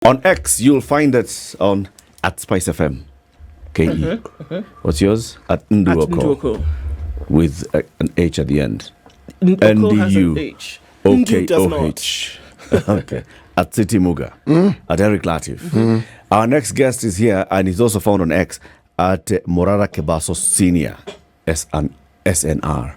On X, you'll find it on at Spice FM. KE. What's yours? At Nduoko. With an H at the end. Ndoko has an H. OKOH. Okay. At City Muga. At Eric Latif. Our next guest is here, and he's also found on X at Morara Kebaso Senior. SNR.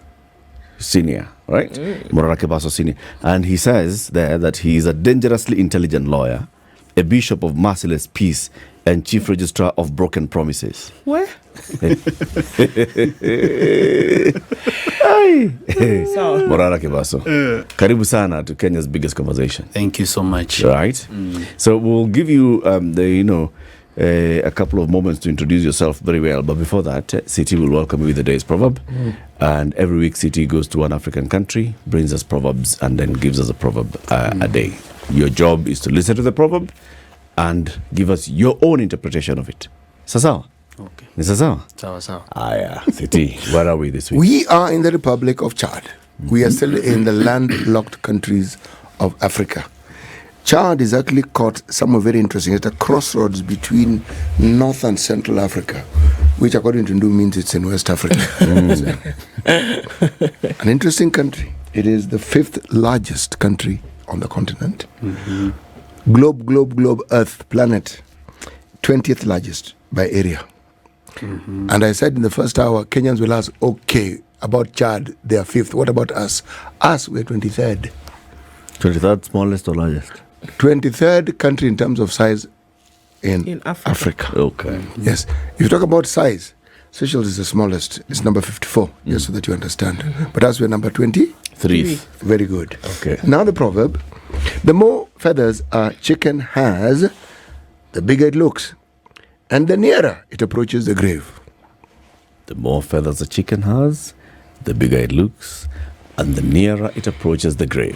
Senior, right? Morara Kebaso Senior. And he says there that he is a dangerously intelligent lawyer, a bishop of merciless peace, and chief registrar of broken promises. What? Morara Kebaso. Karibu sana to Kenya's biggest conversation. Thank you so much. Right? So we'll give you a couple of moments to introduce yourself very well. But before that, City will welcome you with the day's proverb. And every week, City goes to one African country, brings us proverbs, and then gives us a proverb a day. Your job is to listen to the proverb and give us your own interpretation of it. Sasawa? Okay. Ni sasawa? Sawa. Yeah. City, where are we this week? We are in the Republic of Chad. We are still in the landlocked countries of Africa. Chad is actually caught somewhere very interesting at a crossroads between North and Central Africa, which according to Ndu means it's in West Africa. An interesting country. It is the 5th largest country on the continent. Globe, Earth, planet, 20th largest by area. And I said in the first hour, Kenyans will ask, okay, about Chad, they are 5th. What about us? Us, we're 23rd. 23rd smallest or largest? 23rd country in terms of size in Africa. Okay. Yes. If you talk about size, Seychelles is the smallest. It's number 54, just so that you understand. But as we're number 23. Very good. Okay. Now the proverb. The more feathers a chicken has, the bigger it looks. And the nearer it approaches the grave. The more feathers a chicken has, the bigger it looks, and the nearer it approaches the grave.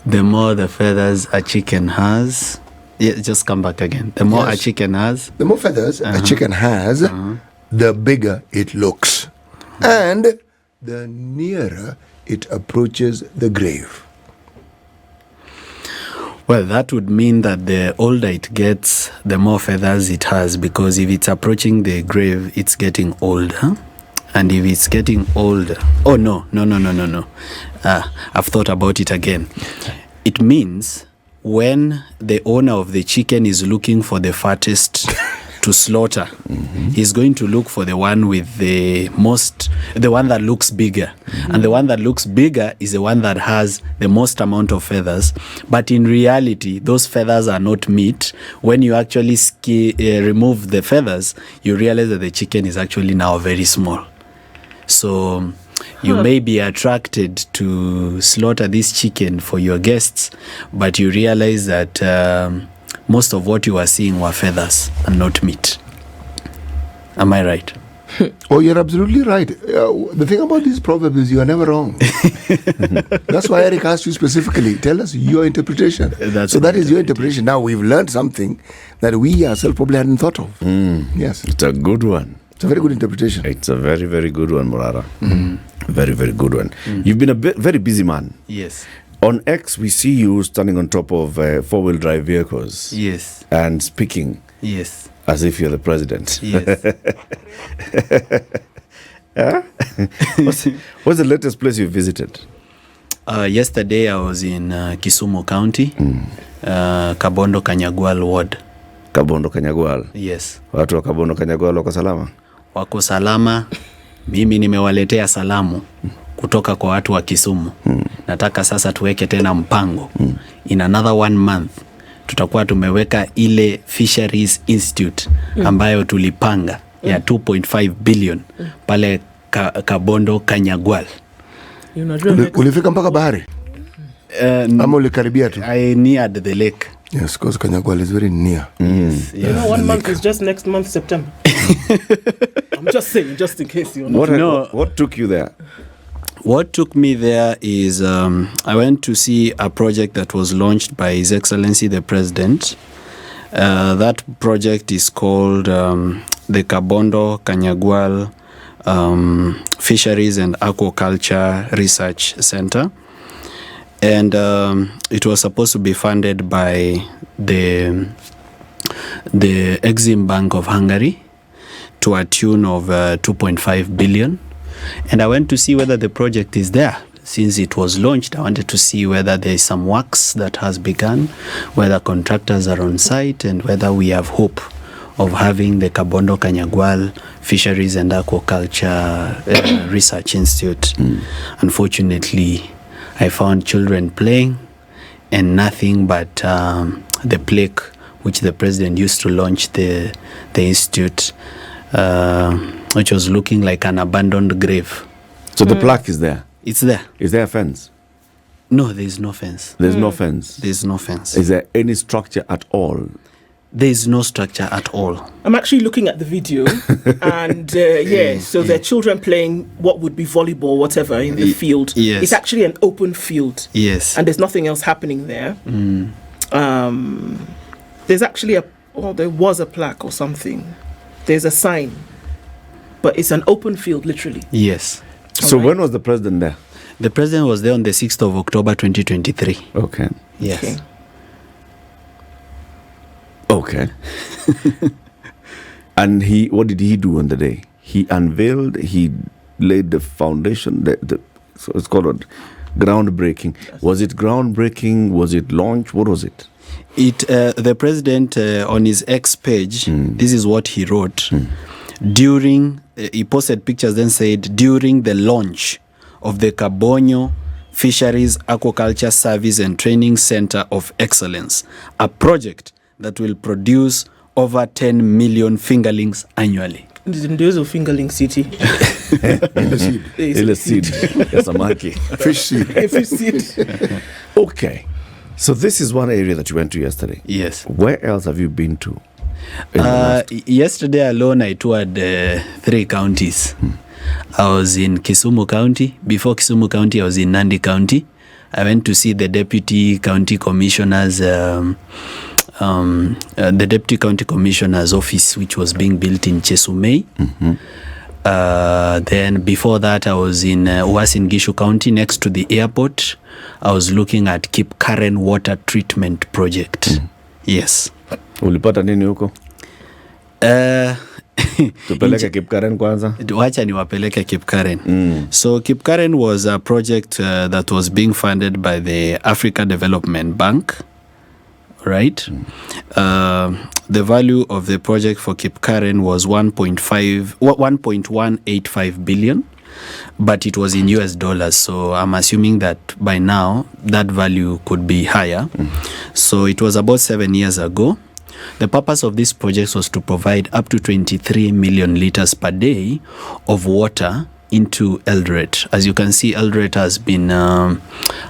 The more the feathers a chicken has. Yeah, just come back again. The more a chicken has. The more feathers a chicken has, the bigger it looks. And the nearer it approaches the grave. Well, that would mean that the older it gets, the more feathers it has, because if it's approaching the grave, it's getting older. And if it's getting older, no. I've thought about it again. It means when the owner of the chicken is looking for the fattest to slaughter, he's going to look for the one with the one that looks bigger. And the one that looks bigger is the one that has the most amount of feathers. But in reality, those feathers are not meat. When you actually remove the feathers, you realize that the chicken is actually now very small. So you may be attracted to slaughter this chicken for your guests, but you realize that most of what you are seeing were feathers and not meat. Am I right? Oh, you're absolutely right. The thing about this proverb is you are never wrong. That's why Eric asked you specifically, tell us your interpretation. That is your interpretation. Now we've learned something that we ourselves probably hadn't thought of. Yes. It's a good one. It's a very good interpretation. It's a very, very good one, Morara. Very, very good one. You've been a very busy man. Yes. On X, we see you standing on top of four-wheel drive vehicles. Yes. And speaking. Yes. As if you're the president. Yes. What's the latest place you visited? Yesterday, I was in Kisumu County, Kabondo, Kanyagwal ward. Kabondo, Kanyagwal? Yes. Watu wa Kabondo, Kanyagwal wako salama? Wako salama. Mimi nimewaletea salamu kutoka kwa watu wa Kisumu. Nataka sasa tuweke tena mpango. In another 1 month, tutakuwa tumeweka ile Fisheries Institute ambayo tulipanga ya 2.5 billion pale Kabondo, Kanyagwal. Ulifika mpaka bahari? Ama ulikaribia tu? I neared the lake. Yes, because Kanyagwal is very near. Yes. You know, 1 month is just next month, September. I'm just saying, just in case you know. What took you there? What took me there is I went to see a project that was launched by His Excellency the President. That project is called the Kabondo Kanyagwal Fisheries and Aquaculture Research Center. And it was supposed to be funded by the Exim Bank of Hungary to a tune of 2.5 billion. And I went to see whether the project is there. Since it was launched, I wanted to see whether there is some works that has begun, whether contractors are on site, and whether we have hope of having the Kabondo Kanyagwal Fisheries and Aquaculture Research Institute. Unfortunately, I found children playing and nothing but the plaque which the president used to launch the institute, which was looking like an abandoned grave. So the plaque is there? It's there. Is there a fence? No, there is no fence. There's no fence? There's no fence. Is there any structure at all? There is no structure at all. I'm actually looking at the video, and so there are children playing what would be volleyball, whatever, in the field. Yes. It's actually an open field. Yes. And there's nothing else happening there. There's actually there was a plaque or something. There's a sign, but it's an open field, literally. Yes. So when was the president there? The president was there on the 6th of October 2023. Okay. Yes. Okay. And what did he do on the day? He unveiled, he laid the foundation, so it's called groundbreaking. Was it groundbreaking? Was it launch? What was it? The president on his X page, this is what he wrote. During, he posted pictures, then said, during the launch of the Kabondo Fisheries Aquaculture Service and Training Center of Excellence, a project that will produce over 10 million fingerlings annually. There's a fingerling city. Seed. Samaki. Fish seed. Fish seed. Okay. So this is one area that you went to yesterday. Yes. Where else have you been to? Yesterday alone, I toured 3 counties. I was in Kisumu County. Before Kisumu County, I was in Nandi County. I went to see the deputy county commissioner's office, which was being built in Chesumei. Then before that, I was in Uasin Gishu County, next to the airport. I was looking at Kipkaren Water Treatment Project. Yes. Ulipata nini huko? Tupeleke Kipkaren kwanza. Wacha niwapeleke Kipkaren. So Kipkaren was a project that was being funded by the Africa Development Bank. Right? The value of the project for Kipkaren was 1.185 billion, but it was in US dollars. So I'm assuming that by now that value could be higher. So it was about 7 years ago. The purpose of this project was to provide up to 23 million liters per day of water into Eldoret. As you can see, Eldoret has been now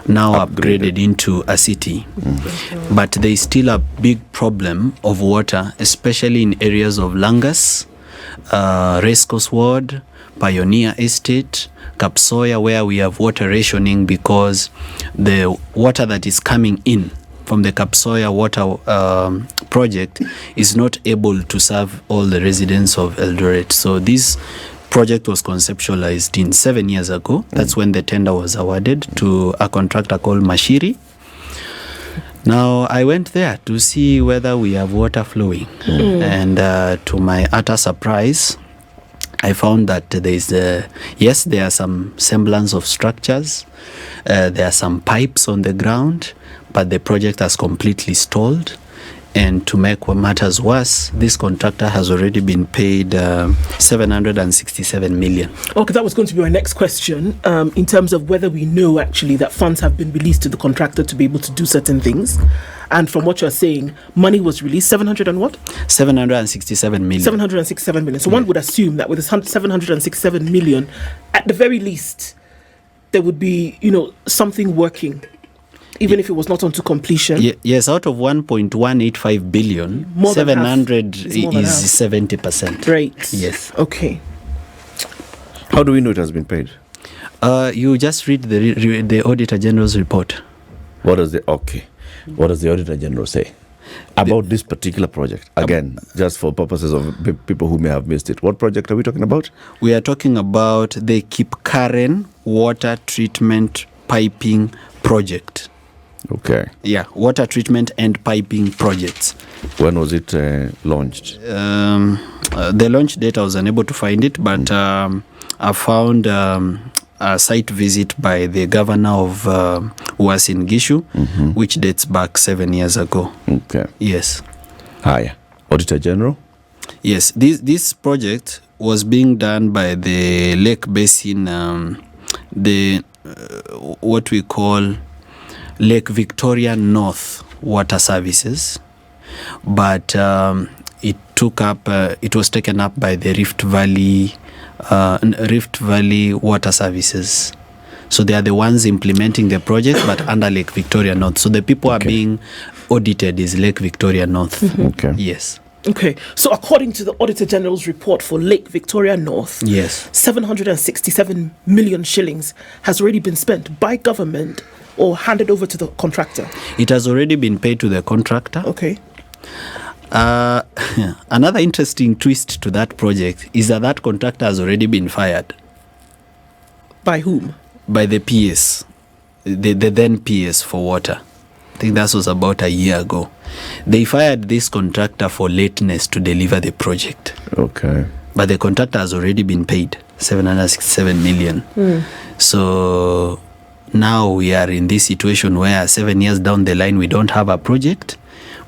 upgraded into a city. But there is still a big problem of water, especially in areas of Langas, Racecourse Ward, Pioneer Estate, Kapsoya, where we have water rationing because the water that is coming in from the Kapsoya water project is not able to serve all the residents of Eldoret. So this project was conceptualized in 7 years ago. That's when the tender was awarded to a contractor called Mashiri. Now, I went there to see whether we have water flowing. And to my utter surprise, I found that there is, yes, there are some semblance of structures. There are some pipes on the ground, but the project has completely stalled. And to make matters worse, this contractor has already been paid 767 million. Okay, that was going to be my next question, in terms of whether we know actually that funds have been released to the contractor to be able to do certain things. And from what you're saying, money was released, 700 and what? 767 million. 767 million. So one would assume that with the 767 million, at the very least, there would be, something working. Even if it was not onto completion. Yes, out of 1.185 billion, more 700 is 70%. Right. Yes. Okay. How do we know it has been paid? You just read the Auditor General's report. What does the Auditor General say about this particular project? Again, just for purposes of people who may have missed it. What project are we talking about? We are talking about the Kipkaren Water Treatment Piping project. Okay. Yeah, water treatment and piping projects. When was it launched? The launch date, I was unable to find it, but I found a site visit by the governor of Uasin Gishu, which dates back 7 years ago. Okay. Yes. Hi. Auditor General? Yes, this project was being done by the Lake Basin, what we call Lake Victoria North Water Services, but it was taken up by the Rift Valley Water Services. So they are the ones implementing the project, but under Lake Victoria North. So the people are being audited is Lake Victoria North. Okay. Yes. Okay, so according to the Auditor General's report for Lake Victoria North, Yes. 767 million shillings has already been spent by government or handed over to the contractor. It has already been paid to the contractor. Okay. Another interesting twist to that project is that contractor has already been fired By whom? by the PS, the then PS for water. I think that was about a year ago. They fired this contractor for lateness to deliver the project. Okay. But the contractor has already been paid 767 million. So now we are in this situation where 7 years down the line, we don't have a project,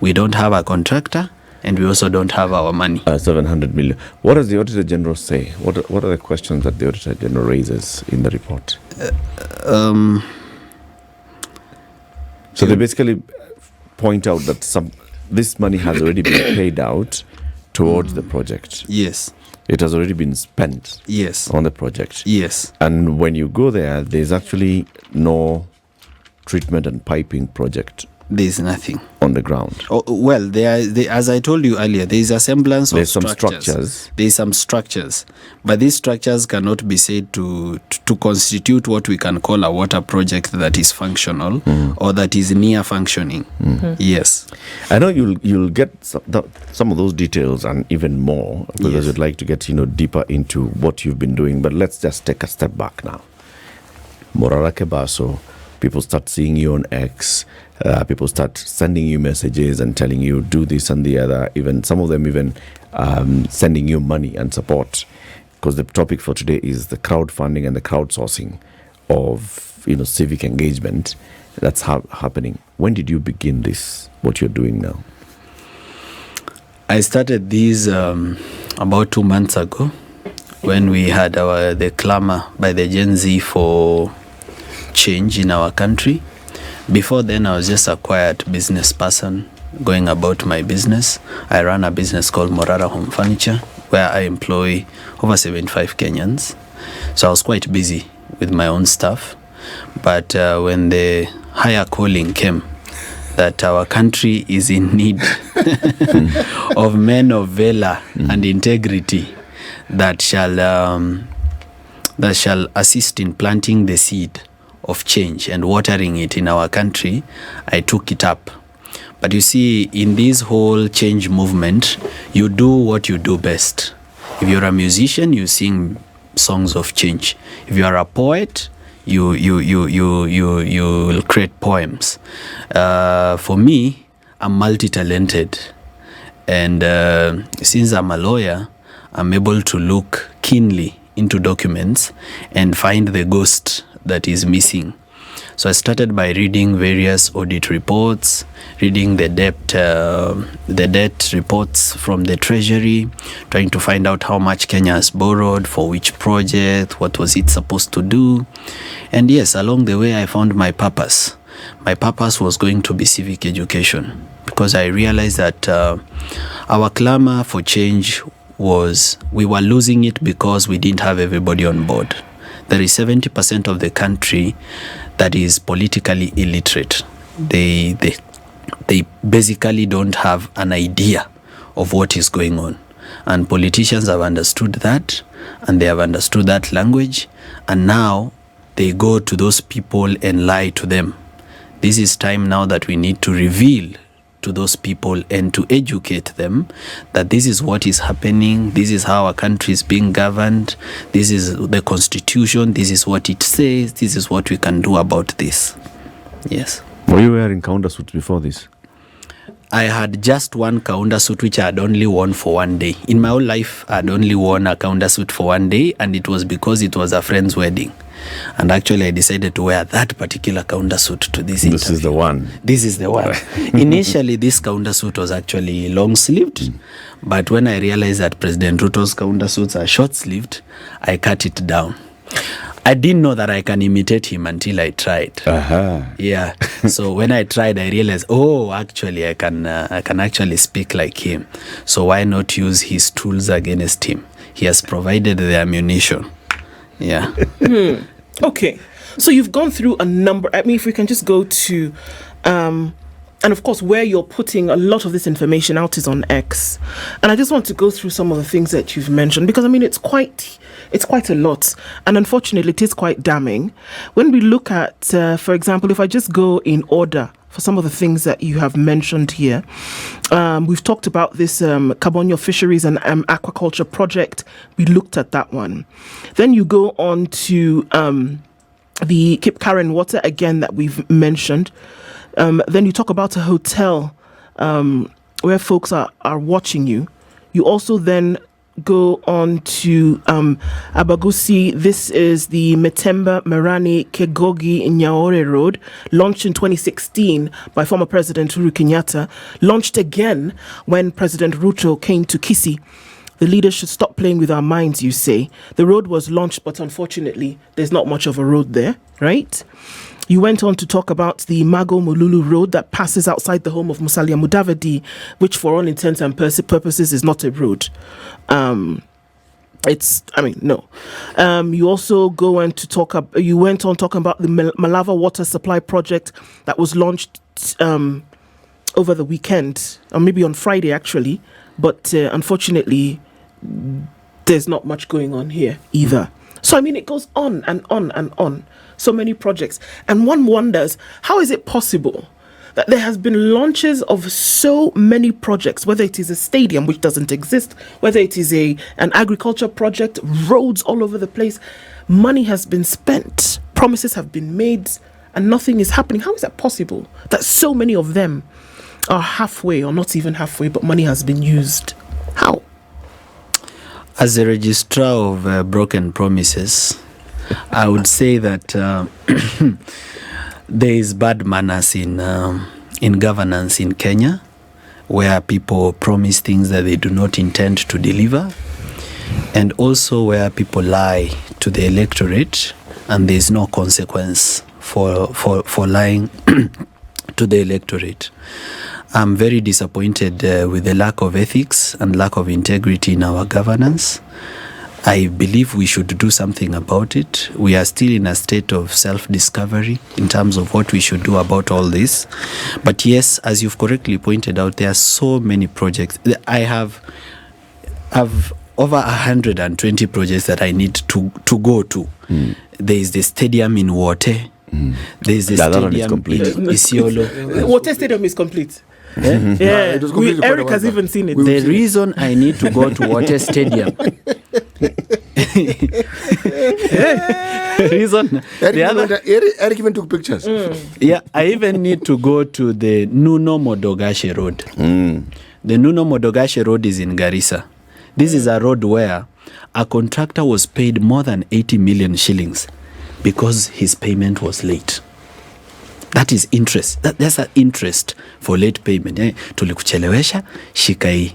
we don't have a contractor, and we also don't have our money. 700 million. What does the Auditor General say? What are the questions that the Auditor General raises in the report? So they basically point out that this money has already been paid out towards the project. Yes. It has already been spent Yes. on the project. Yes. And when you go there's actually no treatment and piping project There's nothing. on the ground. Oh, well, as I told you earlier, there is a semblance of There's some structures. There is some structures, but these structures cannot be said to constitute what we can call a water project that is functional or that is near functioning. Yes. I know you'll get some of those details and even more because Yes. you'd like to get deeper into what you've been doing. But let's just take a step back now. Morara Kebaso, people start seeing you on X. People start sending you messages and telling you do this and the other. Even some of them sending you money and support, because the topic for today is the crowdfunding and the crowdsourcing of civic engagement that's happening. When did you begin this? What you're doing now? I started this about 2 months ago when we had the clamor by the Gen Z for change in our country. Before then, I was just a quiet business person going about my business. I run a business called Morara Home Furniture, where I employ over 75 Kenyans. So I was quite busy with my own stuff. But when the higher calling came, that our country is in need of men of valor and integrity that shall assist in planting the seed of change and watering it in our country, I took it up. But you see, in this whole change movement, you do what you do best. If you're a musician, you sing songs of change. If you are a poet, you will create poems. For me, I'm multi-talented, and since I'm a lawyer, I'm able to look keenly into documents and find the ghost that is missing. So I started by reading various audit reports, reading the debt reports from the Treasury, trying to find out how much Kenya has borrowed, for which project, what was it supposed to do. And yes, along the way I found my purpose. My purpose was going to be civic education, because I realized that our clamor for change we were losing it because we didn't have everybody on board. There is 70% of the country that is politically illiterate. They basically don't have an idea of what is going on. And politicians have understood that, and they have understood that language, and now they go to those people and lie to them. This is time now that we need to reveal to those people and to educate them that this is what is happening, this is how our country is being governed, this is the constitution, this is what it says, this is what we can do about this. Yes. Were you wearing counter suits before this? I had just one counter suit which I had only worn for one day. In my whole life, I had only worn a counter suit for one day, and it was because it was a friend's wedding. And actually, I decided to wear that particular counter suit to this interview. This is the one. This is the one. Initially, this counter suit was actually long-sleeved, but when I realized that President Ruto's counter suits are short-sleeved, I cut it down. I didn't know that I can imitate him until I tried. Yeah. So when I tried, I realized, actually, I can actually speak like him. So why not use his tools against him? He has provided the ammunition. Yeah. Okay. So you've gone through a number. I mean, if we can just go to, and of course, where you're putting a lot of this information out is on X. And I just want to go through some of the things that you've mentioned, because I mean, it's quite a lot. And unfortunately, it is quite damning. When we look at, for example, if I just go in order for some of the things that you have mentioned here, we've talked about this Kabondo Fisheries and Aquaculture Project. We looked at that one. Then you go on to the Cape Karen water, again, that we've mentioned. Then you talk about a hotel where folks are watching you. You also then go on to Abagusi. This is the Metemba Marani Kegogi Nyaore Road, launched in 2016 by former President Uhuru Kenyatta, launched again when President Ruto came to Kisii. The leaders should stop playing with our minds, you say. The road was launched, but unfortunately, there's not much of a road there, right? You went on to talk about the Mago Mululu Road that passes outside the home of Musalia Mudavadi, which for all intents and purposes is not a road. No. You also went on talking about the Malava Water Supply Project that was launched over the weekend, or maybe on Friday actually, but unfortunately, there's not much going on here either. So I mean, it goes on and on and on. So many projects. And one wonders, how is it possible that there has been launches of so many projects, whether it is a stadium which doesn't exist, whether it is an agriculture project, roads all over the place. Money has been spent, promises have been made, and nothing is happening. How is that possible that so many of them are halfway, or not even halfway, but money has been used? How? As a registrar of broken promises, I would say that there is bad manners in governance in Kenya, where people promise things that they do not intend to deliver, and also where people lie to the electorate and there is no consequence for lying to the electorate. I'm very disappointed with the lack of ethics and lack of integrity in our governance. I believe we should do something about it. We are still in a state of self-discovery in terms of what we should do about all this. But yes, as you've correctly pointed out, there are so many projects. I have over 120 projects that I need to go to. There is the stadium in Wote. There is the stadium in Isiolo. Wote Stadium is complete. Yeah? Yeah, Eric has even seen it. The reason I need to go to Wote Stadium. Eric even took pictures. Yeah, I even need to go to the Nuno Modogashe Road. The Nuno Modogashe Road is in Garissa. This is a road where a contractor was paid more than 80 million shillings because his payment was late. That is interest. That's an interest for late payment. Tulikuchelewesha, shika hii.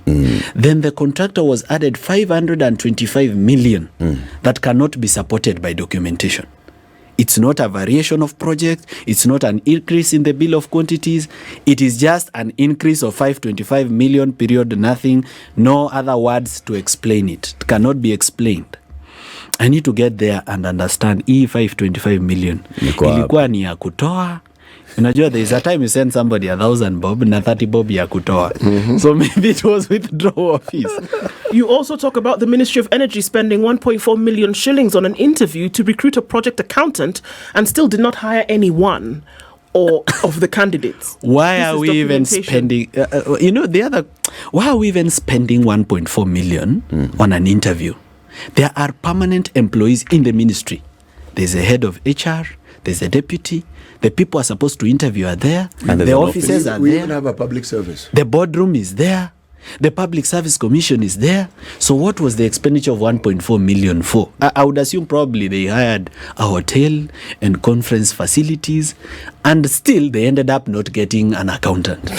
Then the contractor was added 525 million that cannot be supported by documentation. It's not a variation of project. It's not an increase in the bill of quantities. It is just an increase of 525 million, period, nothing. No other words to explain it. It cannot be explained. I need to get there and understand hii 525 million. Ilikuwa ni ya kutoa. Unajua, there is a time you send somebody 1,000 bob na 30 bob ya kutoa. So maybe it was withdrawal of fees. You also talk about the Ministry of Energy spending 1.4 million shillings on an interview to recruit a project accountant and still did not hire anyone or of the candidates. Why are we even spending why are we even spending 1.4 million on an interview? There are permanent employees in the ministry. There's a head of HR, there's a deputy, The people are supposed to interview are there. And The offices are We there. even have a public service. The boardroom is there. The Public Service Commission is there. So what was the expenditure of 1.4 million for? I would assume probably they hired a hotel and conference facilities, and still they ended up not getting an accountant.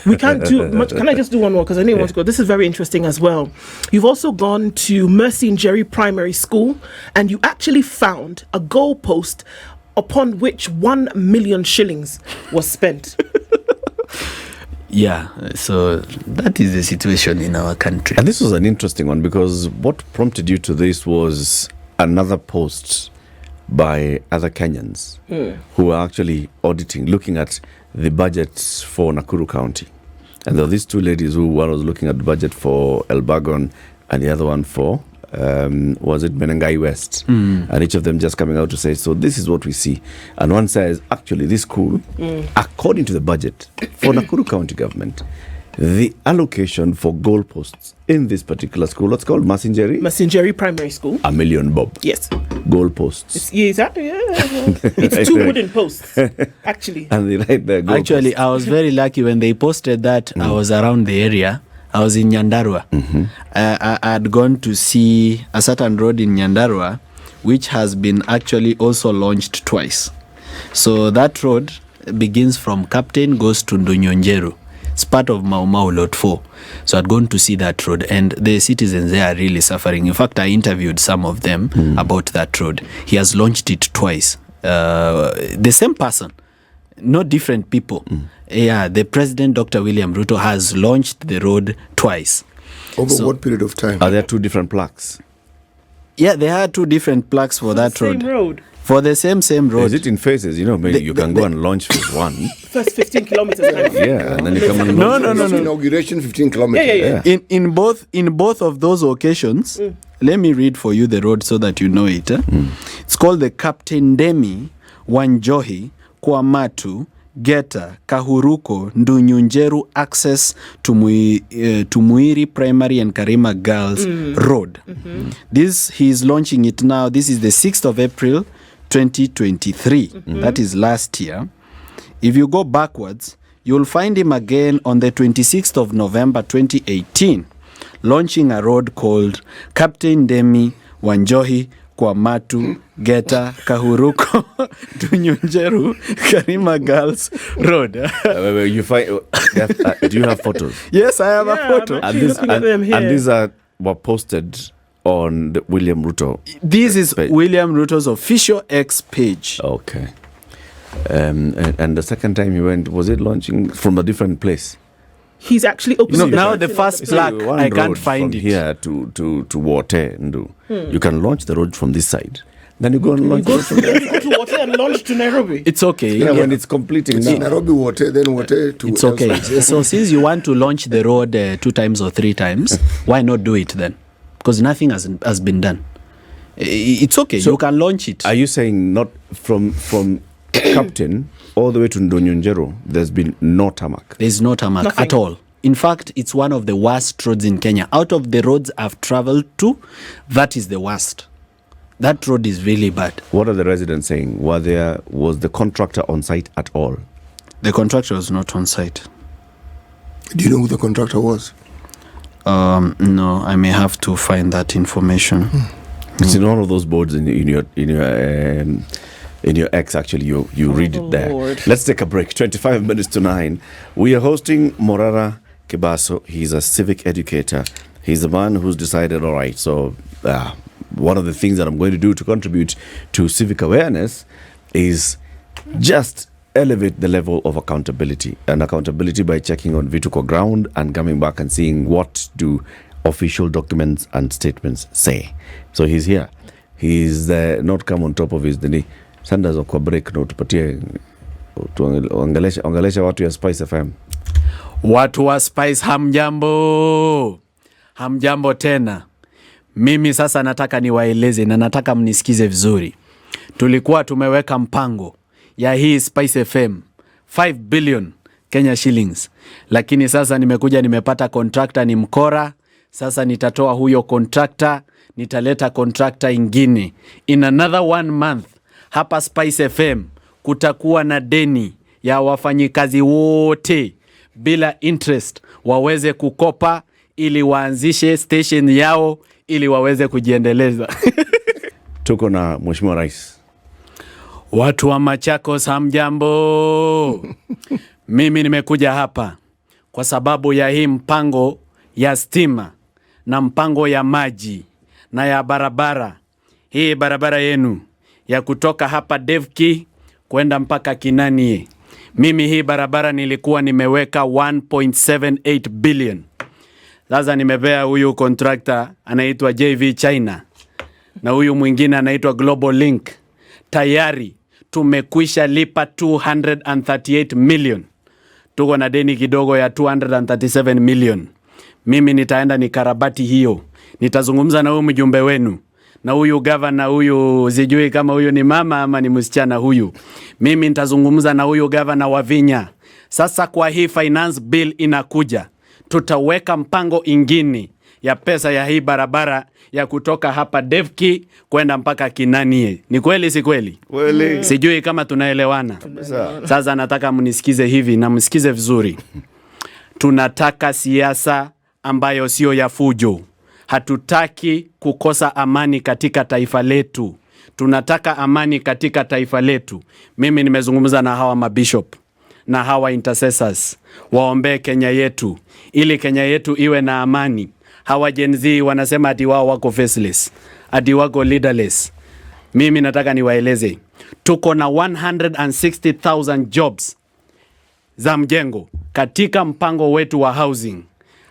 We can't do much. Can I just do one more? Because I know you want to go. This is very interesting as well. You've also gone to Mercy and Jerry Primary School, and you actually found a goalpost upon which 1 million shillings was spent. Yeah, so that is the situation in our country. And this was an interesting one, because what prompted you to this was another post by other Kenyans who were actually auditing, looking at the budgets for Nakuru County. And there were these two ladies who, one was looking at the budget for Elbagon and the other one for, was it Menengai West? And each of them just coming out to say, so this is what we see. And one says, actually, this school, according to the budget for Nakuru County government, the allocation for goalposts in this particular school, what's called Mercy and Jerry Primary School. $1 million bob. Yes. Goalposts. Yeah, exactly. Yeah. It's 2 wooden posts, actually. And they write there, goalposts. Actually, I was very lucky when they posted that. I was around the area. I was in Nyandarua. I had gone to see a certain road in Nyandarua, which has been actually also launched twice. So that road begins from Captain, goes to Ndunyonjeru. It's part of Mau Mau Lot 4. So I'd gone to see that road, and the citizens there are really suffering. In fact, I interviewed some of them about that road. He has launched it twice. The same person, not different people. Yeah, the president, Dr. William Ruto, has launched the road twice. Over what period of time? Are there two different plaques? Yeah, there are two different plaques for that Same road. road. For the same road. Is it in phases? You know, maybe you can go and launch phase one. First 15 kilometers. Yeah, and then you come and No, launch. no. Inauguration 15 kilometers. Yeah. In both of those occasions, let me read for you the road so that you know it. It's called the Captain Demi Wanjohi Kwamatu Geta Kahuruko Ndunyunjeru access to Muiri Primary and Karima Girls Road. This he is launching it now. This is the 6th of April 2023. That is last year. If you go backwards, you'll find him again on the 26th of November 2018, launching a road called Captain Demi Wanjohi Kwamatu Geta Kahuruko Dunyunjeru Karima Girls Road. You find, do you have photos? Yes, I have a photo. I'm looking at them here. And these were posted on the William Ruto. This is page. William Ruto's official X page. Okay. And the second time you went, was it launching from a different place? He's actually opening No, the now curtain the on first the plaque, One I can't road find from it. here to Wote Ndu. You can launch the road from this side. Then you go and launch You the road from there. go to water and launch to Nairobi. It's okay. Yeah, when it's completing It's now. Nairobi water, then water to It's okay. elsewhere. So since you want to launch the road 2 times or 3 times, why not do it then? Because nothing has been done. It's okay. So you can launch it. Are you saying not from Captain all the way to Ndonyonjero, there's been no tarmac? There's no tarmac Nothing. at all. In fact, it's one of the worst roads in Kenya. Out of the roads I've traveled to, that is the worst. That road is really bad. What are the residents saying? Was the contractor on site at all? The contractor was not on site. Do you know who the contractor was? No, I may have to find that information. It's in all of those boards in your X. Actually, you read it there. Lord. Let's take a break. 25 minutes to 9. We are hosting Morara Kebaso. He's a civic educator. He's the man who's decided, all right, so one of the things that I'm going to do to contribute to civic awareness is just elevate the level of accountability, and accountability by checking on Vituko ground and coming back and seeing what do official documents and statements say. So he's here. He's not come on top of his dini. Sanda za kwa break no tupatie ongelesha watu ya Spice FM. Watu wa Spice, hamjambo. Hamjambo tena. Mimi sasa nataka niwaeleze na nataka mnisikize vizuri. Tulikuwa tumeweka mpango ya hii Spice FM 5 billion Kenya shillings. Lakini sasa nimepata contractor ni mkora. Sasa nitatoa huyo contractor, nitaleta contractor ingine. In another 1 month, hapa Spice FM kutakuwa na deni ya wafanyikazi wote bila interest, waweze kukopa ili waanzishe station yao ili waweze kujiendeleza. Tuko na Mheshimiwa Rais. Watu wa Machakos, hamjambo. Mimi nimekuja hapa kwa sababu ya hii mpango ya stima na mpango ya maji na ya barabara. Hii barabara yenu ya kutoka hapa Devki kwenda mpaka Kinanie. Mimi hii barabara nilikuwa nimeweka 1.78 billion. Sasa nimepea huyu contractor anaitwa JV China na huyu mwingine anaitwa Global Link. Tayari tumekwisha lipa 238 million. Tuko na deni kidogo ya 237 million. Mimi nitaenda nikarabati hiyo. Nitazungumza na huyu mjumbe wenu, na huyu governor, huyu sijui kama huyu ni mama ama ni msichana huyu. Mimi nitazungumza na huyu governor wa Vinya. Sasa kwa hii finance bill inakuja, tutaweka mpango ingine ya pesa ya hii barabara ya kutoka hapa Devki kwenda mpaka Kinanie. Ni kweli si kweli? Kweli. Sijui kama tunaelewana. Sasa nataka mnisikize hivi na msikize vizuri. Tunataka siasa ambayo sio ya fujo. Hatutaki kukosa amani katika taifa letu. Tunataka amani katika taifa letu. Mimi nimezungumza na hawa mabishop na hawa intercessors, waombee Kenya yetu ili Kenya yetu iwe na amani. Hawa Gen Z wanasema ati wao wako faceless, ati wako leaderless. Mimi nataka niwaeleze, tuko na 160,000 jobs za mjengo katika mpango wetu wa housing.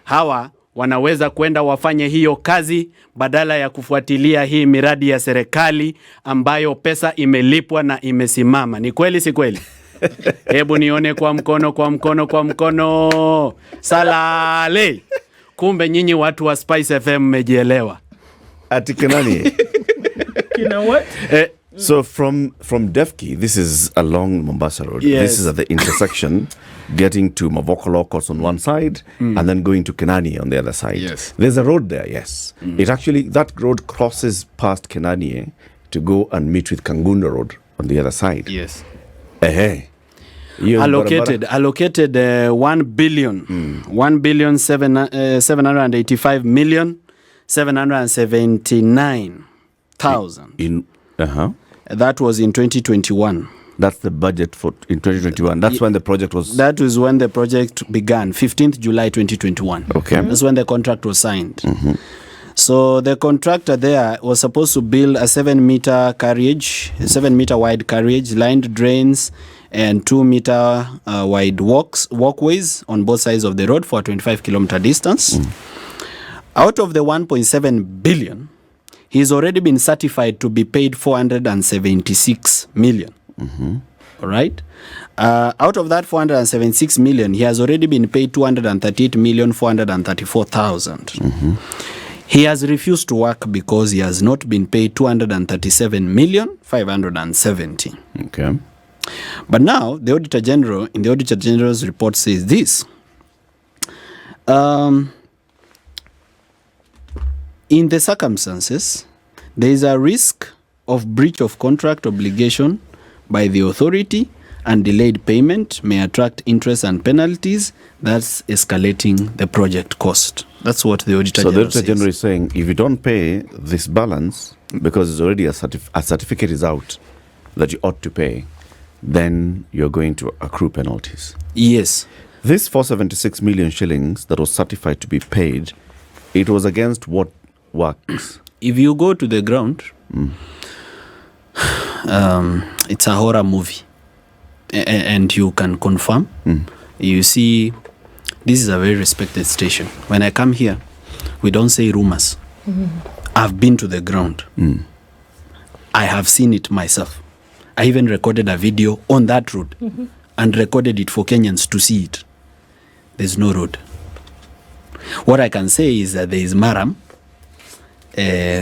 Hawa wanaweza kwenda wafanye hiyo kazi badala ya kufuatilia hii miradi ya serikali ambayo pesa imelipwa na imesimama. Ni kweli si kweli? Hebu nione kwa mkono, kwa mkono, kwa mkono. Salale. Kumbe nyinyi watu wa Spice FM mmejielewa. Ati Kinanie. You know what? So from Devki, this is along Mombasa Road. Yes. This is at the intersection, getting to Mavoko on one side, and then going to Kinanie on the other side. Yes. There's a road there, yes. It actually, that road crosses past Kinanie to go and meet with Kangundo Road on the other side. Yes. Allocated 1 billion, 1,785 million 779,000. In That was in 2021. That's the budget for in 2021. That's when the project was. That was when the project began, 15th July 2021. Okay. That's when the contract was signed. So the contractor there was supposed to build a 7-meter carriage, a 7-meter wide carriage, lined drains, and 2-meter wide walkways on both sides of the road for a 25-kilometer distance. Out of the 1.7 billion, he's already been certified to be paid 476 million. All right. Out of that 476 million, he has already been paid 238,434,000. He has refused to work because he has not been paid 237,570,000. Okay. But now, the Auditor General, in the Auditor General's report, says this. In the circumstances, there is a risk of breach of contract obligation by the authority, and delayed payment may attract interest and penalties, thus escalating the project cost. That's what the Auditor General says. So the Auditor General is saying, if you don't pay this balance, because it's already a certificate is out that you ought to pay, then you're going to accrue penalties. Yes. This 476 million shillings that was certified to be paid, it was against what works? If you go to the ground, it's a horror movie. And you can confirm. You see, this is a very respected station. When I come here, we don't say rumors. I've been to the ground. I have seen it myself. I even recorded a video on that road and recorded it for Kenyans to see it. There's no road. What I can say is that there is maram,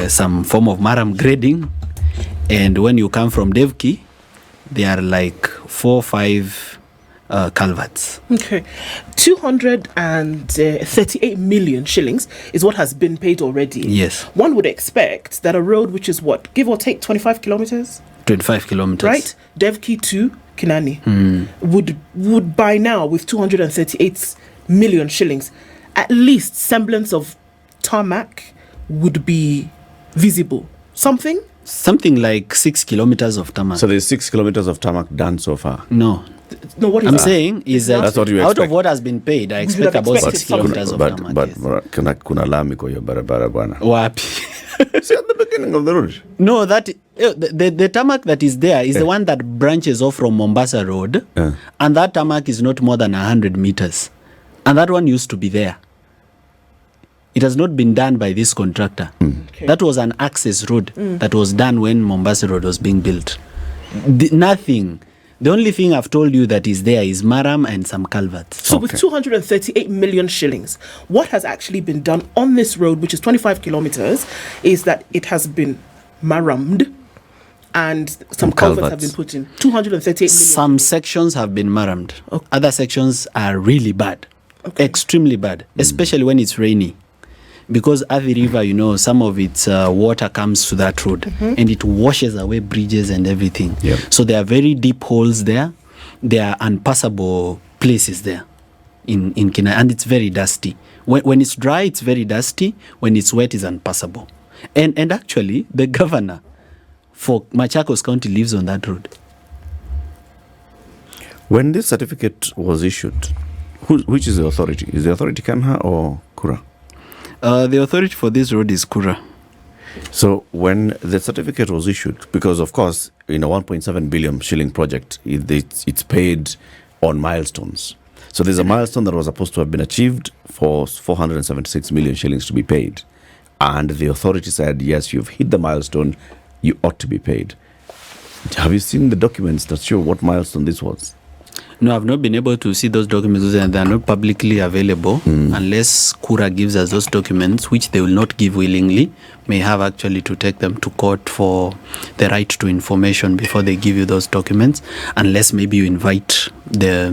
some form of maram grading, and when you come from Devki, there are like 4 or 5 culverts. Okay. 238 million shillings is what has been paid already. Yes. One would expect that a road which is what, give or take 25 kilometers? 25 kilometers. Right? Devki to Kinanie would by now, with 238 million shillings, at least semblance of tarmac would be visible. Something like 6 kilometers of tarmac. So there's 6 kilometers of tarmac done so far. No, what is I'm that? saying is that That's what you out expect. of what has been paid, I expect have about 6 expected something. kilometers of tarmac. But Yes. kuna lami kwa hiyo barabara bwana. Wapi? See at the beginning of the road. No, that the tarmac that is there is the one that branches off from Mombasa Road, and that tarmac is not more than 100 meters, and that one used to be there. It has not been done by this contractor. Okay. That was an access road that was done when Mombasa Road was being built. Nothing. The only thing I've told you that is there is Maram and some culverts. So with 238 million shillings, what has actually been done on this road, which is 25 kilometers, is that it has been marammed and some culverts have been put in. 238 million. Some sections have been marammed. Okay. Other sections are really bad. Okay. Extremely bad, especially when it's rainy. Because Athi River, you know, some of its water comes to that road and it washes away bridges and everything. Yep. So there are very deep holes there. There are unpassable places there in Kinanie, and it's very dusty. When it's dry, it's very dusty. When it's wet, it's unpassable. And actually, the governor for Machakos County lives on that road. When this certificate was issued, which is the authority? Is the authority Kanha or Kura? The authority for this road is Kura. So when the certificate was issued, because of course in a 1.7 billion shilling project, it's paid on milestones. So there's a milestone that was supposed to have been achieved for 476 million shillings to be paid. And the authority said, yes, you've hit the milestone, you ought to be paid. Have you seen the documents that show what milestone this was? No, I've not been able to see those documents, and they are not publicly available unless Kura gives us those documents, which they will not give willingly. May have actually to take them to court for the right to information before they give you those documents, unless maybe you invite the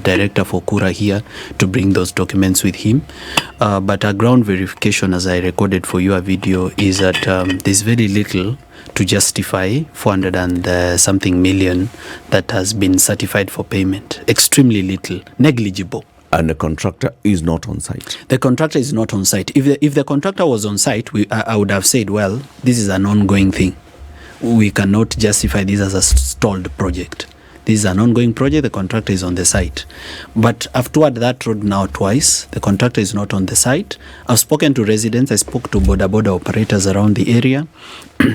director for Kura here to bring those documents with him. But a ground verification, as I recorded for you a video, is that there's very little to justify 400 and something million that has been certified for payment. Extremely little, negligible. And the contractor is not on site. The contractor is not on site. If the contractor was on site, I would have said, well, this is an ongoing thing. We cannot justify this as a stalled project. This is an ongoing project. The contractor is on the site. But I've toured that road now twice. The contractor is not on the site. I've spoken to residents. I spoke to border operators around the area.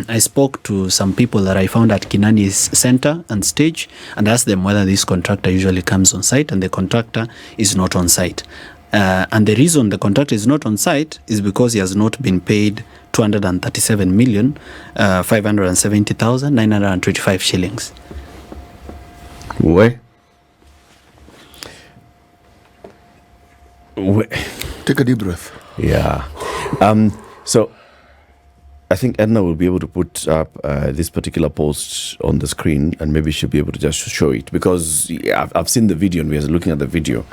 I spoke to some people that I found at Kinanie's center and stage and asked them whether this contractor usually comes on site, and the contractor is not on site. And the reason the contractor is not on site is because he has not been paid 237,570,925 shillings. Where? Take a deep breath. Yeah. So I think Edna will be able to put up this particular post on the screen, and maybe she'll be able to just show it, because I've seen the video, and we are looking at the video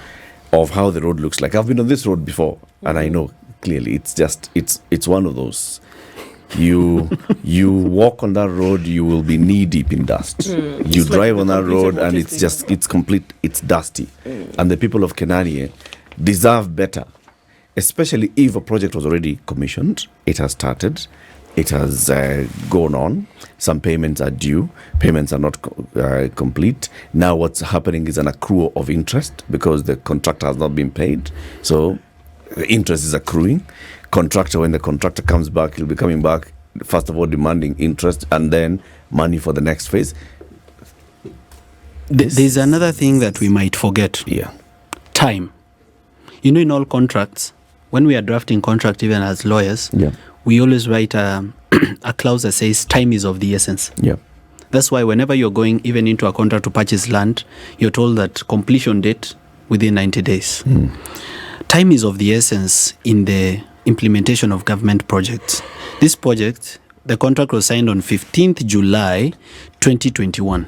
of how the road looks like. I've been on this road before, and I know clearly it's one of those. You walk on that road, you will be knee deep in dust. You drive on that road, and it's dusty. And the people of Kinanie deserve better, especially if a project was already commissioned, it has started, it has gone on, some payments are due, payments are not complete. Now what's happening is an accrual of interest because the contractor has not been paid. So the interest is accruing. When the contractor comes back, he'll be coming back, first of all demanding interest and then money for the next phase. There's another thing that we might forget. Yeah. Time. You know, in all contracts, when we are drafting contract, even as lawyers, we always write a clause that says time is of the essence. Yeah. That's why whenever you're going even into a contract to purchase land, you're told that completion date within 90 days. Time is of the essence in the implementation of government projects. This project, the contract was signed on 15th July 2021.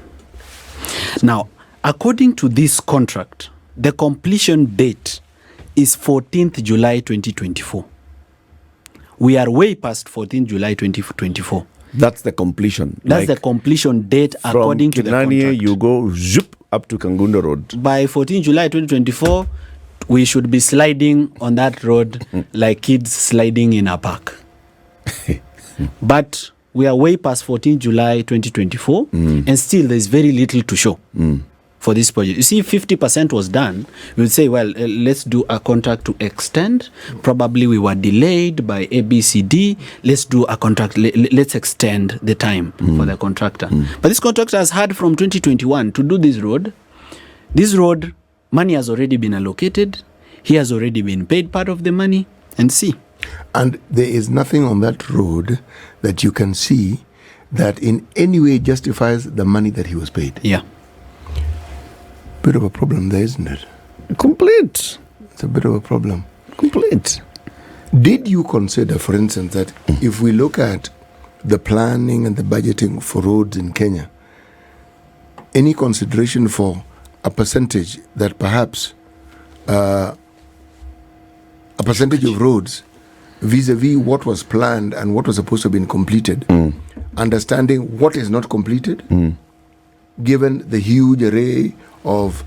Now, according to this contract, the completion date is 14th July 2024. We are way past 14th July 2024. That's the completion. That's the completion date according to the Kinanie, contract. you go zip up to Kabondo Road. By 14 July 2024, we should be sliding on that road like kids sliding in a park. But we are way past 14 July 2024, and still there's very little to show for this project. You see, if 50% was done, we would say, well, let's do a contract to extend. Probably we were delayed by ABCD. Let's do a contract. Let's extend the time for the contractor. But this contractor has had from 2021 to do this road. This road, money has already been allocated. He has already been paid part of the money. And see. And there is nothing on that road that you can see that in any way justifies the money that he was paid. Yeah. Bit of a problem there, isn't it? Complete. It's a bit of a problem. Complete. Did you consider, for instance, that if we look at the planning and the budgeting for roads in Kenya, any consideration for a percentage that perhaps a percentage of roads vis-a-vis what was planned and what was supposed to have been completed, understanding what is not completed, given the huge array of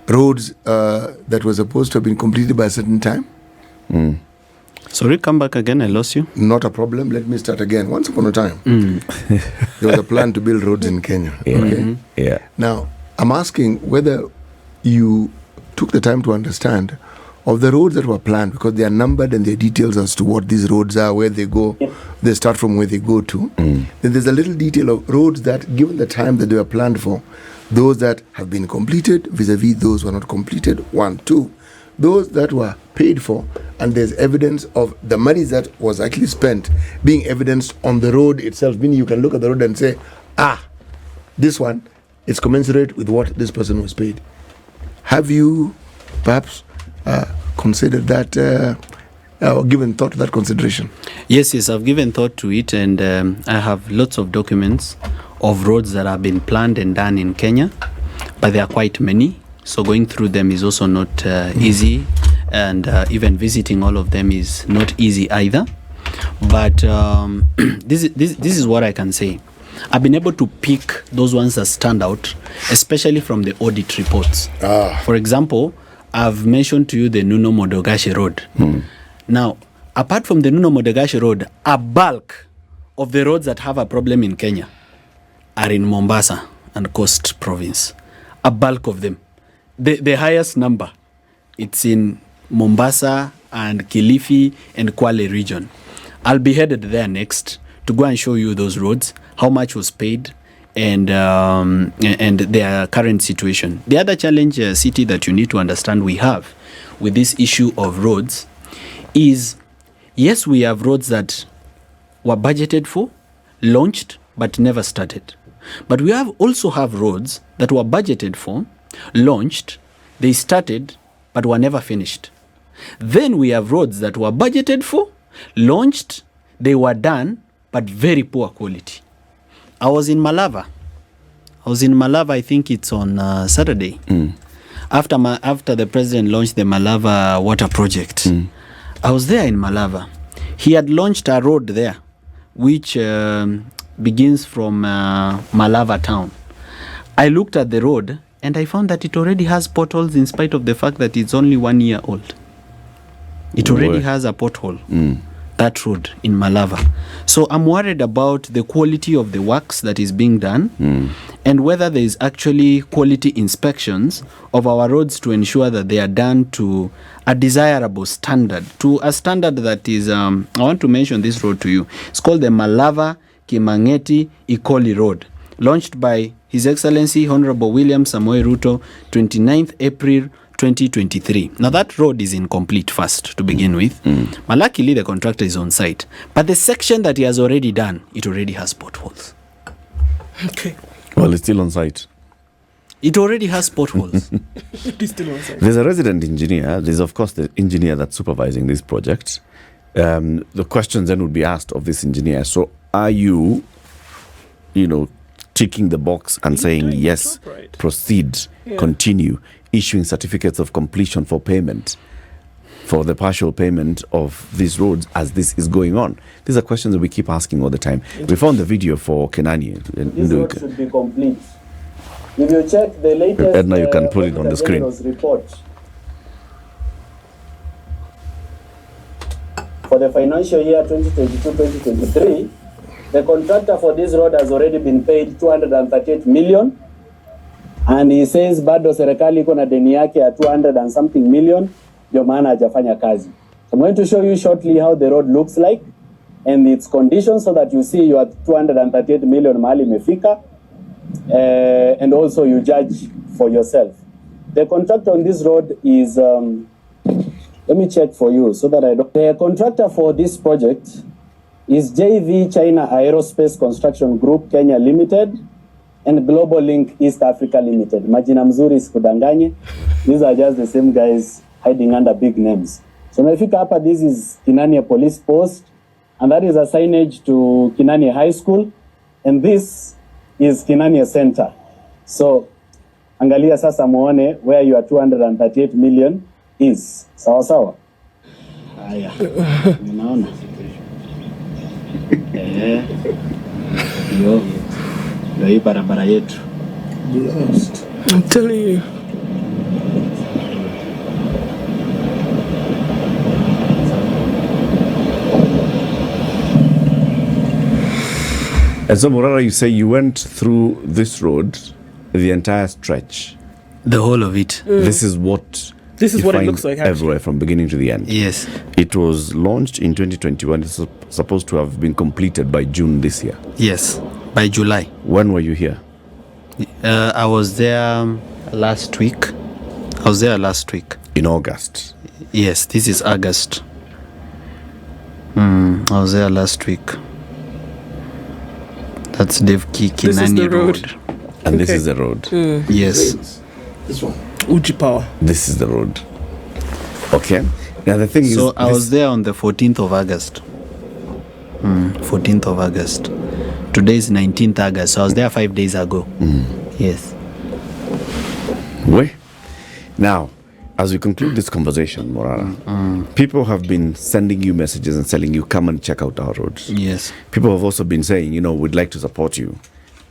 roads that were supposed to have been completed by a certain time? Sorry, come back again. I lost you. Not a problem. Let me start again. Once upon a time, there was a plan to build roads in Kenya. Yeah. Okay? Yeah. Now, I'm asking whether you took the time to understand of the roads that were planned, because they are numbered and there are details as to what these roads are, where they go, they start from where they go to. Then there's a little detail of roads that, given the time that they were planned for, those that have been completed vis-a-vis those who are not completed, 1, 2. Those that were paid for, and there's evidence of the money that was actually spent being evidenced on the road itself, meaning you can look at the road and say, this one is commensurate with what this person was paid. Have you perhaps considered that or given thought to that consideration? Yes, I've given thought to it, and I have lots of documents of roads that have been planned and done in Kenya, but there are quite many, so going through them is also not easy, and even visiting all of them is not easy either. But this is what I can say. I've been able to pick those ones that stand out, especially from the audit reports. For example, I've mentioned to you the Nuno Modogashe Road. Now, apart from the Nuno Modogashe Road, a bulk of the roads that have a problem in Kenya are in Mombasa and Coast Province. A bulk of them. The highest number, it's in Mombasa and Kilifi and Kwale region. I'll be headed there next to go and show you those roads, how much was paid, and their current situation. The other challenge, City, that you need to understand we have with this issue of roads is, yes, we have roads that were budgeted for, launched, but never started. But we also have roads that were budgeted for, launched, they started, but were never finished. Then we have roads that were budgeted for, launched, they were done, but very poor quality. I was in Malava, I think it's on Saturday. After the president launched the Malava water project. I was there in Malava. He had launched a road there, which begins from Malava town. I looked at the road and I found that it already has potholes in spite of the fact that it's only 1 year old. It already has a pothole. That road in Malava. So I'm worried about the quality of the works that is being done and whether there is actually quality inspections of our roads to ensure that they are done to a desirable standard, to a standard that is, I want to mention this road to you. It's called the Malava Kimangeti Ikoli Road, launched by His Excellency Honorable William Samoei Ruto, 29th April 2023. Now that road is incomplete first to begin with. But luckily the contractor is on site. But the section that he has already done, it already has potholes. Okay. Well, it's still on site. It already has potholes. It is still on site. There's a resident engineer. There's, of course, the engineer that's supervising this project. The questions then would be asked of this engineer. So are you ticking the box and saying, yes, proceed, continue, issuing certificates of completion for payment? for the partial payment of these roads as this is going on? These are questions that we keep asking all the time. We found the video for Kinanie. This road should be complete. If you check the latest Edna, you can put it on the screen. Report for the financial year 2022-2023, the contractor for this road has already been paid 238 million, and he says bado serikali iko na deni yake ya 200 and something million, ndio maana hajafanya kazi. I'm going to show you shortly how the road looks like and its conditions so that you see your 238 million mahali imefika, and also you judge for yourself. The contractor on this road is let me check for you so that I don't. The contractor for this project is JV China Aerospace Construction Group Kenya Limited and Global Link East Africa Limited. Majina mzuri sikudanganye. These are just the same guys hiding under big names. So nafika hapa, this is Kinanie Police Post, and that is a signage to Kinanie High School, and this is Kinanie Center. So angalia sasa muone where your 238 million is. Sawa sawa. Haya. Unaona? Yo. Ndio hii barabara yetu. I'm telling you. And so, Morara, you say you went through this road, the entire stretch. The whole of it. This is what This is you what it find looks like, actually. everywhere from beginning to the end. Yes. It was launched in 2021. It's supposed to have been completed by June this year. Yes. By July. When were you here? I was there last week. In August. Yes, this is August. I was there last week. That's Devki-Kinanie road. And this Okay. is the road. Yes. This one. Uji power. This is the road. Okay. Now the thing is, So I was there on the 14th of August. 14th of August. Today is 19th August. So I was there 5 days ago. Yes. Wait. Now, as we conclude this conversation, Morara, people have been sending you messages and telling you, come and check out our roads. Yes. People have also been saying, we'd like to support you.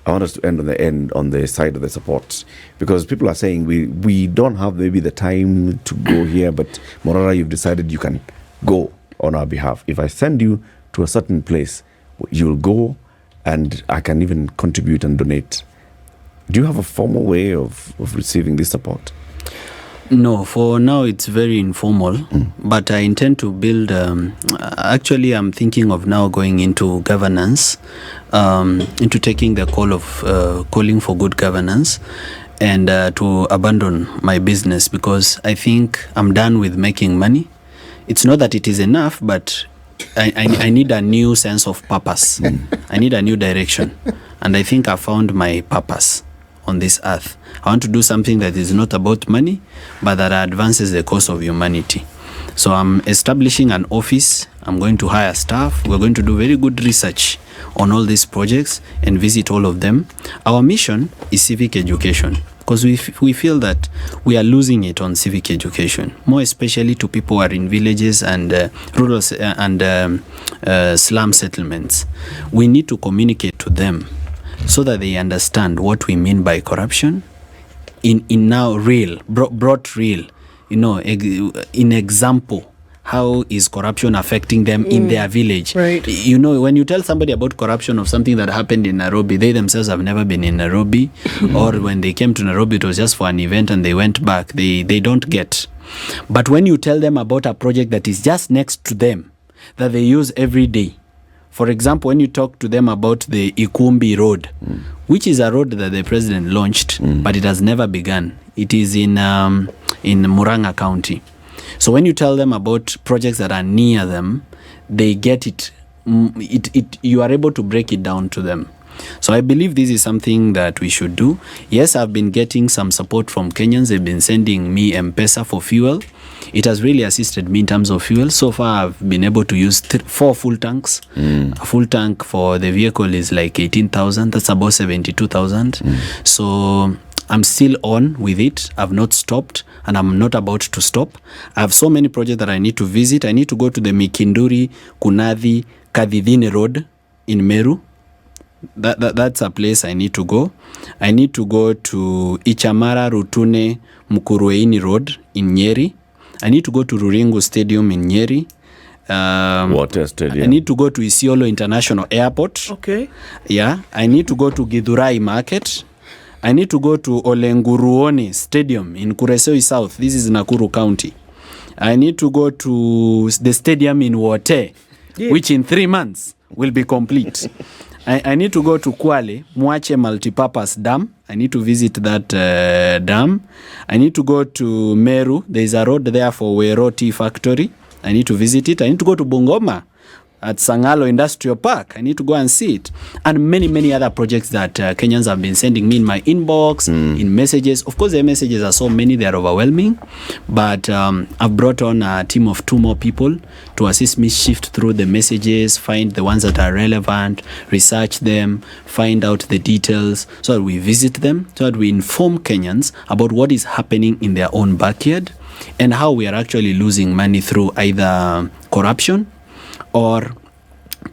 I want us to end on the side of the support, because people are saying we don't have maybe the time to go here, but Morara, you've decided you can go on our behalf. If I send you to a certain place, you'll go, and I can even contribute and donate. Do you have a formal way of receiving this support? No, for now it's very informal, but I intend to build. Actually, I'm thinking of now going into governance, into taking the call of calling for good governance, and to abandon my business, because I think I'm done with making money. It's not that it is enough, but I need a new sense of purpose. I need a new direction, and I think I found my purpose on this earth. I want to do something that is not about money, but that advances the cause of humanity. So I'm establishing an office. I'm going to hire staff. We're going to do very good research on all these projects and visit all of them. Our mission is civic education, because we feel that we are losing it on civic education, more especially to people who are in villages and rural and slum settlements. We need to communicate to them so that they understand what we mean by corruption in now real, brought real, in example. How is corruption affecting them in their village? Right. When you tell somebody about corruption of something that happened in Nairobi, they themselves have never been in Nairobi, or when they came to Nairobi, it was just for an event and they went back. They don't get. But when you tell them about a project that is just next to them, that they use every day, for example, when you talk to them about the Ikumbi Road, which is a road that the president launched, but it has never begun. It is in Muranga County. So when you tell them about projects that are near them, they get it. You are able to break it down to them. So I believe this is something that we should do. Yes, I've been getting some support from Kenyans. They've been sending me M-Pesa for fuel. It has really assisted me in terms of fuel. So far, I've been able to use 4 full tanks. A full tank for the vehicle is like 18,000. That's about 72,000. So I'm still on with it. I've not stopped, and I'm not about to stop. I have so many projects that I need to visit. I need to go to the Mikinduri, Kunathi, Kadhidhine Road in Meru. That's a place I need to go. I need to go to Ichamara, Rutune, Mukurueini Road in Nyeri. I need to go to Ruringu Stadium in Nyeri. Water Stadium. I need to go to Isiolo International Airport. Okay. Yeah. I need to go to Githurai Market. I need to go to Olenguruoni Stadium in Kuresoi South. This is Nakuru County. I need to go to the stadium in Wote, which in 3 months will be complete. I need to go to Kwale, Mwache Multipurpose Dam. I need to visit that dam. I need to go to Meru. There is a road there for Wero Tea Factory. I need to visit it. I need to go to Bungoma at Sangalo Industrial Park. I need to go and see it. And many, many other projects that Kenyans have been sending me in my inbox, in messages. Of course, the messages are so many, they are overwhelming. But I've brought on a team of 2 more people to assist me shift through the messages, find the ones that are relevant, research them, find out the details, so that we visit them, so that we inform Kenyans about what is happening in their own backyard and how we are actually losing money through either corruption or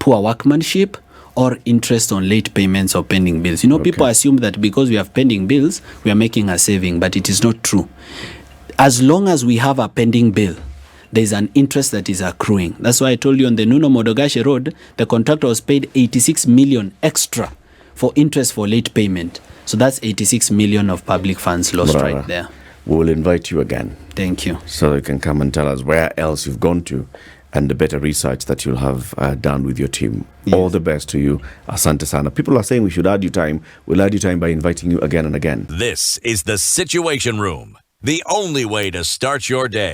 poor workmanship or interest on late payments or pending bills. You know, people assume that because we have pending bills, we are making a saving, but it is not true. As long as we have a pending bill, there is an interest that is accruing. That's why I told you on the Nuno Modogashe Road, the contractor was paid 86 million extra for interest for late payment. So that's 86 million of public funds lost Morara, right there. We will invite you again. Thank you. So you can come and tell us where else you've gone to and the better research that you'll have done with your team. Yes. All the best to you. Asante sana. People are saying we should add you time. We'll add you time by inviting you again and again. This is the Situation Room, the only way to start your day.